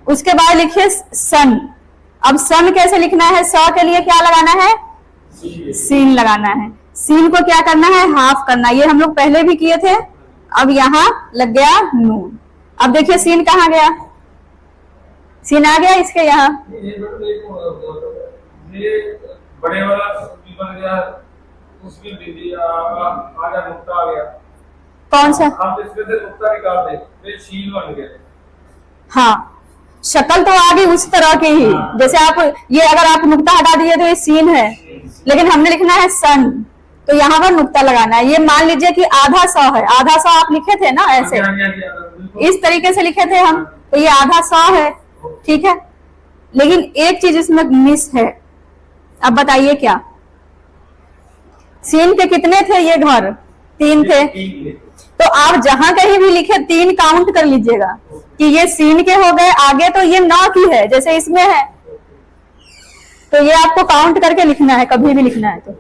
उसके बाद लिखिए सन। अब सन कैसे लिखना है? स के लिए क्या लगाना है? सीन लगाना है। सीन को क्या करना है? हाफ करना। ये हम लोग पहले भी किए थे। अब यहाँ लग गया नून। अब देखिए सीन कहाँ गया? सीन आ गया इसके यहाँ। ये बड़े वाला भी बन गया, उसमें भी आधा नुक्ता आ गया। कौन सा? आप इसमें से नुक्ता निकाल दे, फिर शीन बन गया। हाँ, शक्ल तो आ गई उस तरह की ही। जैसे आप ये अगर आप नुक्ता हटा दिए तो ये सीन है, लेकिन हमने लिखना है सन, तो यहाँ पर नुक्ता लगाना है। ये मान लीजिए कि आधा सौ है। आधा सौ आप लिखे थे ना ऐसे, इस तरीके से लिखे थे हम, तो ये आधा सौ है, ठीक है। लेकिन एक चीज इसमें मिस है। अब बताइए क्या? सीन के कितने थे ये घर? 3 थे। तो आप जहां कहीं भी लिखे 3 काउंट कर लीजिएगा कि ये सीन के हो गए। आगे तो ये 9 की है जैसे इसमें है, तो ये आपको काउंट करके लिखना है कभी भी लिखना है तो।